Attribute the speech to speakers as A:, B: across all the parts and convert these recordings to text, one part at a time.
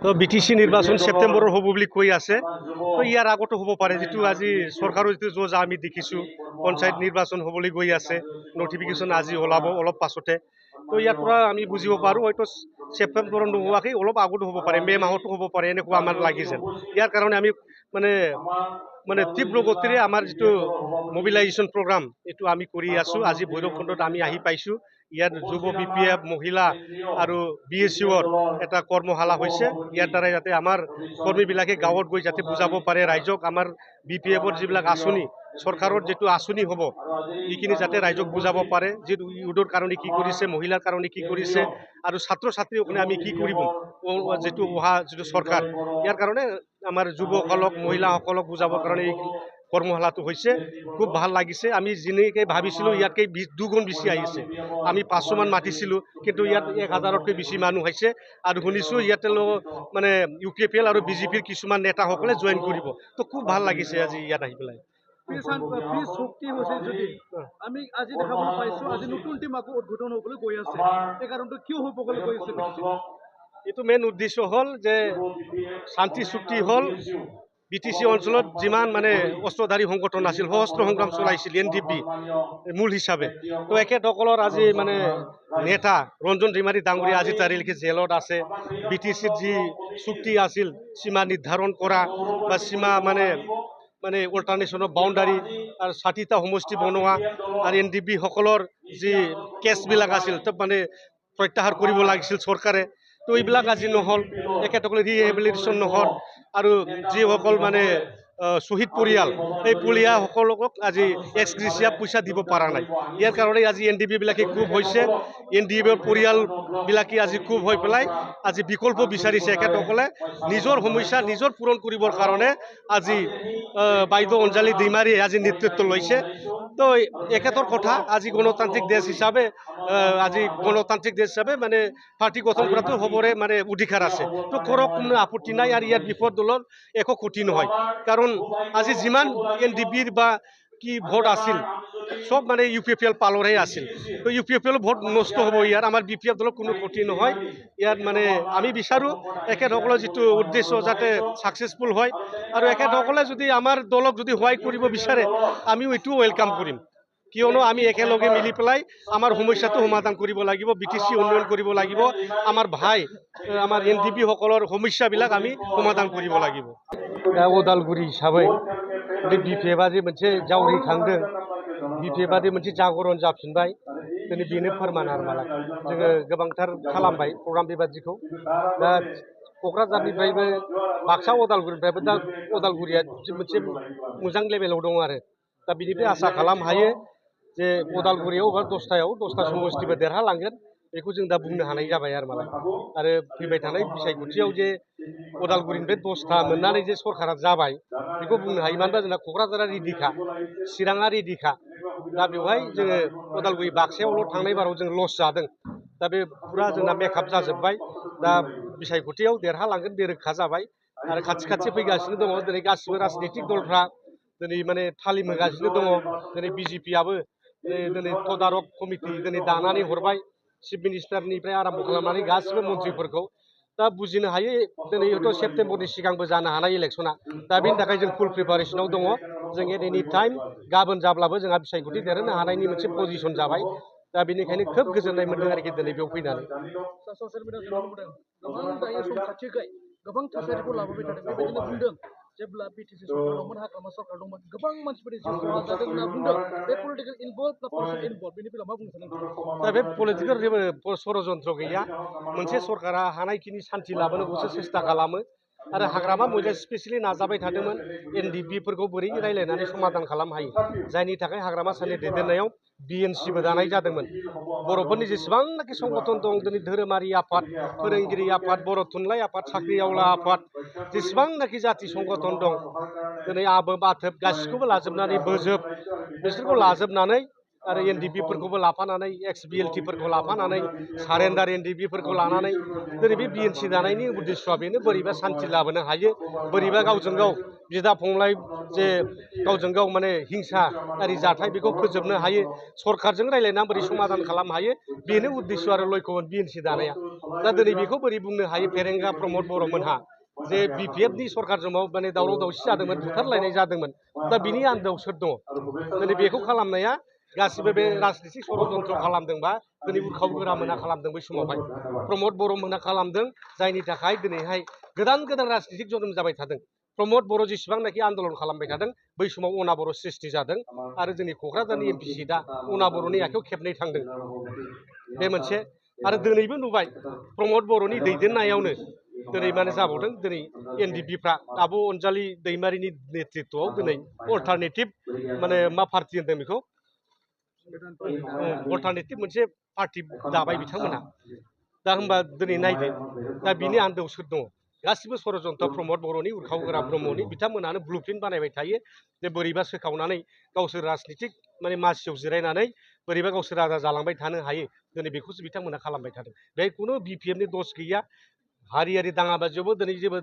A: তো বিটিসি নিৰ্বাচন ছেপ্টেম্বৰৰ হ'ব বুলি কৈ আছে। তো ইয়াৰ আগতো হ'ব পাৰে, যিটো আজি চৰকাৰৰ যিটো যা আমি দেখিছোঁ পঞ্চায়ত নিৰ্বাচন হ'বলৈ গৈ আছে, নটিফিকেশ্যন আজি ওলাব অলপ পাছতে। তো ইয়াৰ পৰা আমি বুজিব পাৰোঁ হয়তো ছেপ্টেম্বৰত নোহোৱাকৈ অলপ আগতো হ'ব পাৰে, মে' মাহতো হ'ব পাৰে, এনেকুৱা আমাৰ লাগিছে। ইয়াৰ কাৰণে আমি মানে মানে তীব্ৰ গতিৰে আমাৰ যিটো মবিলাইজেশ্যন প্ৰগ্ৰাম এইটো আমি কৰি আছোঁ। আজি ভৈৰৱকুণ্ডত আমি আহি পাইছোঁ। ইয়াত যুৱ BPF, মহিলা আৰু BSUৰ এটা কৰ্মশালা হৈছে। ইয়াৰ দ্বাৰাই যাতে আমাৰ কৰ্মীবিলাকে গাঁৱত গৈ যাতে বুজাব পাৰে ৰাইজক আমাৰ BPFৰ যিবিলাক আঁচনি, চৰকাৰৰ যিটো আঁচনি হ'ব এইখিনি যাতে ৰাইজক বুজাব পাৰে, যিটো ইউথৰ কাৰণে কি কৰিছে, মহিলাৰ কাৰণে কি কৰিছে আৰু ছাত্ৰ ছাত্ৰীসকলে আমি কি কৰিব, যিটো অহা যিটো চৰকাৰ, ইয়াৰ কাৰণে আমাৰ যুৱকসকলক মহিলাসকলক বুজাবৰ কাৰণে এই কৰ্মশালাটো হৈছে। খুব ভাল লাগিছে। আমি যেনেকৈ ভাবিছিলোঁ ইয়াতকৈ দুগুণ বেছি আহিছে। আমি 500 মান মাতিছিলোঁ, কিন্তু ইয়াত 1000তকৈ বেছি মানুহ হৈছে। আৰু শুনিছোঁ ইয়াতে মানে UPPL আৰু BJPৰ কিছুমান নেতাসকলে জইন কৰিব। তো খুব ভাল লাগিছে আজি ইয়াত আহি পেলাই।
B: শক্তি হৈছে যদি আমি আজি দেখাবলৈ পাইছোঁ, আজি নতুন টিম আকৌ উদ্বোধন হ'বলৈ গৈ আছে। এই কাৰণটো কিয় হ'বলৈ গৈ আছে?
A: এইটো মেইন উদ্দেশ্য হ'ল যে শান্তি চুক্তি হ'ল BTC অঞ্চলত যিমান মানে অস্ত্ৰধাৰী সংগঠন আছিল, সশস্ত্ৰ সংগ্ৰাম চলাইছিল NDP মূল হিচাপে, তো এখেতসকলৰ আজি মানে নেতা ৰঞ্জন ধিমাৰী ডাঙৰীয়া আজি তাৰিখে জেলত আছে। BTCৰ যি চুক্তি আছিল সীমা নিৰ্ধাৰণ কৰা বা সীমা মানে অল্টাৰনেশ্যন অফ বাউণ্ডাৰী আৰু 60টা সমষ্টি বনোৱা আৰু NDP সকলৰ যি কেছবিলাক আছিল মানে প্ৰত্যাহাৰ কৰিব লাগিছিল চৰকাৰে। তো এইবিলাক আজি নহ'ল, এখেতসকলে ৰিহেবিলিটেশ্যন নহ'ল আৰু যিসকল মানে শ্বহীদ পৰিয়াল, এই পৰিয়ালসকলক আজি এক্সগ্ৰেছিয়া পইচা দিব পৰা নাই। ইয়াৰ কাৰণে আজি NDP বিলাকে খুব হৈছে। NDPৰ পৰিয়ালবিলাকে আজি খুব হৈ পেলাই আজি বিকল্প বিচাৰিছে। এখেতসকলে নিজৰ সমস্যা নিজৰ পূৰণ কৰিবৰ কাৰণে আজি বাইদেউ অঞ্জলি ধিমাৰীয়ে আজি নেতৃত্ব লৈছে। তো এখেতৰ কথা আজি গণতান্ত্ৰিক দেশ হিচাপে মানে পাৰ্টি গঠন কৰাটো হ'বৰে মানে অধিকাৰ আছে। তো কৰক, কোনো আপত্তি নাই। আৰু ইয়াৰ বিপদ দলৰ একো ক্ষতি নহয়, কাৰণ আজি যিমান NDPৰ বা কি ভোট আছিল সব মানে UPPL পালৰহে আছিল। তো UPPL ভোট নষ্ট হ'ব ইয়াত, আমাৰ BPF দলৰ কোনো ক্ষতি নহয়। ইয়াত মানে আমি বিচাৰোঁ এখেতসকলৰ যিটো উদ্দেশ্য যাতে ছাকচেছফুল হয়, আৰু এখেতসকলে যদি আমাৰ দলক যদি সহায় কৰিব বিচাৰে আমিও এইটো ৱেলকাম কৰিম, কিয়নো আমি একেলগে মিলি পেলাই আমাৰ সমস্যাটো সমাধান কৰিব লাগিব, BTC উন্নয়ন কৰিব লাগিব, আমাৰ আমাৰ NDP সকলৰ সমস্যাবিলাক আমি সমাধান কৰিব লাগিব। उदालगुरि हिसाबै BPFआ जे मोनसे जावरिखांदों, BPFआ जे मोनसे जागरन जाफिनबाय, दिनै बेनो फोरमान आरो माला जोङो गोबांथार खालामबाय प्रग्राम बेबादिखौ। दा क'क्राझारनिफ्रायबो बाक्सा उदालगुरिनिफ्रायबो दा उदालगुरिया मोनसे मोजां लेभेलाव दङ आरो दा बिनिफ्राय आसा खालाम हायो जे उदालगुरियाव एबा 10टा समस्तिबो देरहालांगोन, बेखौ जों दा बुंनो हानाय जाबाय आरो मालाय। आरो फैबाय थानाय बिसायख'थियाव जे उदालगुरिनिफ्राय 10टा मोननानै जे सरकारा जाबाय बेखौ बुंनो हायो। मानो होनबा जोंना क'क्राझारा रेडिखा, चिराङा रेडिखा। दा बेवहाय जोङो उदालगुरि बाक्सायावल' थांनाय बाराव जों लस जादों। दा बे फुरा जोंना मेकआप जाजोब्बाय। दा बिसायख'थियाव देरहालांगोन बे रोखा जाबाय। आरो खाथि फैगासिनो दङ दिनै गासिबो राजनितिक दलफ्रा दिनै माने थालिम होगासिनो दङ। दिनै BJPआबो दिनै तदारक कमिटि दिनै दानानै हरबाय, चिफ मिनिस्टारनिफ्राय आरम्भ खालामनानै गासिबो मन्थ्रिफोरखौ। दा बुजिनो हायो दिनै हयथ' सेप्तेम्बरनि सिगांबो जानो हानाय इलेक्सना। दा बेनि थाखाय जों फुल प्रिपारेसनाव दङ। जों एट एनि टाइम गाबोन जाब्लाबो जोंहा बिसायख'थि देरहोनो हानायनि मोनसे पजिसन जाबाय। दा बेनिखायनो खोब गोजोननाय मोन्दों आरोखि दिनै बेयाव फैनानै।
B: ससियेल मिडियायाव नुनो मोनदों गोबां दायो सम खाथिखाय गोबां थासारिखौ लाबोबाय थादों। बेबायदिनो बुंदों जेब्ला BTC सरकार दंमोन, हाग्रामा सरकार दंमोन, गोबां मानसिफोरनि जिउ खहा जादों होनना बुंदों। बे पलिटिकेल इनभल्भ ना पार्सन इनभल्भ, बेनि बेलायाव मा बुंनो सानो?
A: दा बे पलिटिकेल जेबो षड़यन्त्र गैया। मोनसे सरकारा हानायखिनि सान्थि लाबोनोखौसो सेस्था खालामो। आरो हाग्रामा मैया स्पेसियेलि नाजाबाय थादोंमोन NDPफोरखौ बोरै रायलायनानै समाधान खालामनो हायो, जायनि थाखाय हाग्रामा साननि दैदेननायाव BNCबो दानाय जादोंमोन। बर'फोरनि जेसेबांनाखि संगठन दं दिनै धोरोमारि आफाद, फोरोंगिरि आफाद, बर' थुनलाइ आफाद, साख्रि आवला आफाद, जेसेबांनाखि जाथि संगठन दं दिनै आबोब आथोब गासिखौबो लाजोबनानै बोजोब बिसोरखौ लाजोबनानै आरो एनडिपिफोरखौबो लाफानानै एक्स-बिएलटिफोरखौ लाफानानै सारेन्डार एनडिपिफोरखौ लानानै दिनै बे बिएनसि दानायनि उद्देश्यआ बेनो बोरैबा सान्थि लाबोनो हायो बोरैबा गावजों गाव बिदा फंबाय जे गावजों गाव माने हिंसायारि जाथाय बेखौ फोजोबनो हायो सरकारजों रायलायनानै बोरै समाधान खालामनो हायो बेनो उद्देश्य आरो लक्ष्य बिएनसि दानाया दा दिनै बेखौ बोरै बुंनो हायो फेरेंगा प्रमद बर'मोनहा जे बिपिएफनि सरकार समाव माने दावराव दावसि जादोंमोन बुथारलायनाय जादोंमोन दा बिनि आन्दोआव सोर दङ दिनै बेखौ खालामनाया गासिबो बे राजनितिक षड़यन्त्र खालामदोंबा दिनै उरखाव गोरा मोना खालामदों बै समावहाय प्रमद बर' मोना खालामदों जायनि थाखाय दिनैहाय गोदान गोदान राजनितिक जोनोम जाबाय थादों प्रमद बर' जेसेबांनाखि आन्दलन खालामबाय थादों बै समाव अना बर' सृष्टि जादों आरो जोंनि क'क्राझारनि एमपि सिटआ अना बर'नि आखायाव खेबनै थांदों बे मोनसे आरो दिनैबो नुबाय प्रमद बर'नि दैदेननायावनो दिनै माने जाबावदों दिनै एनडिपिफ्रा आब' अनजालि दैमारिनि नेतृत्वआव दिनै अल्टारनेटिभ माने मा पार्टि होनदों बेखौ अल्टारनेटिभ मोनसे पार्टि दाबाय बिथांमोनहा दा होमबा दिनै नायदो दा बिनि आन्दोआव सोर दङ गासिबो षड़यन्त्र प्रमद बर'नि उरखाव गोरा ब्रह्मनि बिथांमोनानो ब्लुप्रिन्ट बानायबाय थायो जे बोरैबा सोखावनानै गावसोर राजनितिक माने मासियाव जिरायनानै बोरैबा गावसोर राजा जालांबाय थानो हायो दिनै बेखौसो बिथांमोना खालामबाय थादों बेहाय खुनु बिपिएफनि दस गैया हारियारि दाङाबाजियावबो दिनै जेबो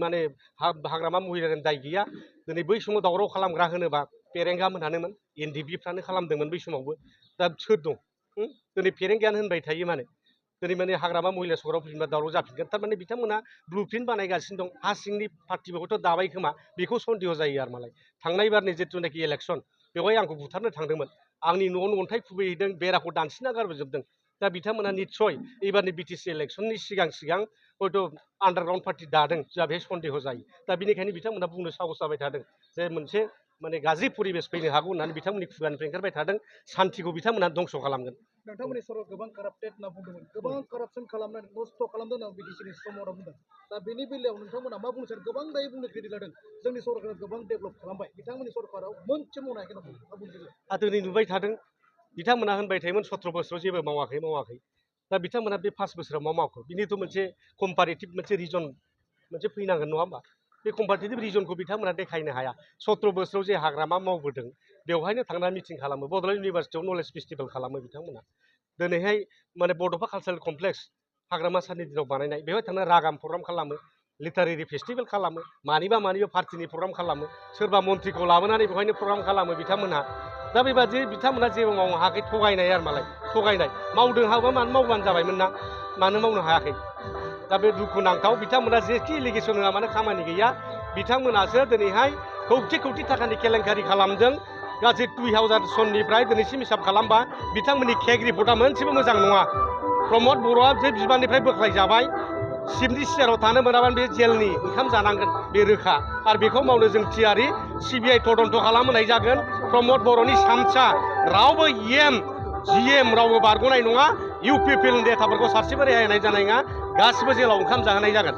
A: माने हाग्रामा महिलानि दाय गैया दिनै बै समाव दावराव खालामग्रा होनोबा फेरेंगा मोनहानोमोन एनडिपिफ्रानो खालामदोंमोन बै समावबो दा सोर दं दिनै फेरेंगायानो होनबाय थायो माने दिनै माने हाग्रामा महिला सराव फैफिनबा दावराव जाफिनगोन थारमाने बिथांमोना ब्लुप्रिन्ट बानायगासिनो दं हा सिंनि पार्टिफोरखौथ' दाबाय खोमा बेखौ सन्देह जायो आरो मालाय थांनाय बारनि जिथुनाखि इलेक्सन बेवहाय आंखौ बुथारनो थांदोंमोन आंनि न'आवनो अन्थाइ खुबैहैदों बेराखौ दानसिना गारबोजोबदों दा बिथांमोना निस्सय एबारनि बिटिसि इलेक्सननि सिगां हयथ' आन्डारग्राउन्ड पार्टि दादों जोंहा बेहाय सन्देह जायो दा बेनिखायनो बिथांमोना बुंनो साहस जाबाय थादों जे मोनसे माने गाज्रि परिबेस फैनो हागौ होननानै बिथांमोननि खुगानिफ्राय ओंखारबाय थादों सान्थिखौ बिथांमोना धंस' खालामगोन
B: नोंथांमोननि सरकार गोबां काराप्टेड होनना बुंदोंमोन गोबां कारापसन खालामनानै नस्थ' खालामदों होनना बिटिसिनि समाव बुंदों दा बेनि बेलायाव नोंथांमोना मा बुंनो सानो गोबां दायो बुंनो क्रेडिट लादों जोंनि सरकारा गोबां डेभेलप खालामबाय बिथांमोननि सरकाराव मोनसे मावनो हायाखै होनना बुंदों
A: दिनै नुबाय थादों बिथांमोना होनबाय थायोमोन 17 बोसोराव जेबो मावाखै दा बिथांमोना बे 5 बोसोराव मा मावखो बिनिथ' मोनसे कम्पारेटिभ मोनसे रिजन मोनसे फैनांगोन नङा होमबा बे कम्पारेटिभ रिजनखौ बिथांमोना देखायनो हाया 17 बोसोराव जे हाग्रामा मावबोदों बेवहायनो थांनानै मिटिं खालामो बड'लेण्ड इउनिभारसिटियाव नलेज फेस्टिभेल खालामो बिथांमोना दिनैहाय माने बड'फा कालचारेल कमप्लेक्स हाग्रामा साननि दिनाव बानायनाय बेवहाय थांनानै रागाम प्रग्राम खालामो लिटारेरि फेस्टिभेल खालामो मानिबा पार्टिनि प्रग्राम खालामो सोरबा मन्थ्रिखौ लाबोनानै बेवहायनो प्रग्राम खालामो बिथांमोनहा दा बेबादि बिथांमोना जेबो मावनो हायाखै थगायनाय आरो मालाय थगायनाय मावदों हाबा मानो मावबानो जाबायमोन ना मानो मावनो हायाखै दा बे दुखुनांथाव बिथांमोना जेखि एलिगेसन होआ मानो खामानि गैया बिथांमोनासो दिनैहाय कौटि थाखानि केलेंकारि खालामदों गासै 2000 सननिफ्राय दिनैसिम हिसाब खालामबा बिथांमोननि केग रिपर्टआ मोनसेबो मोजां नङा प्रमद बर'आ जे बिबाननिफ्राय बोख्लायजाबाय सिफनि सियाराव थानो मोनाबानो बे जेलनि ओंखाम जानांगोन बे रोखा आरो बेखौ मावनो जों थियारि सिबिआइ तदन्त खालामहोनाय जागोन प्रमद बर'नि सामसा रावबो जिएम रावबो बारग'नाय नङा इउपिपिएलनि नेताफोरखौ सासेबो रेहाय होनाय जानाय नङा गासिबो जेलाव ओंखाम जाहोनाय जागोन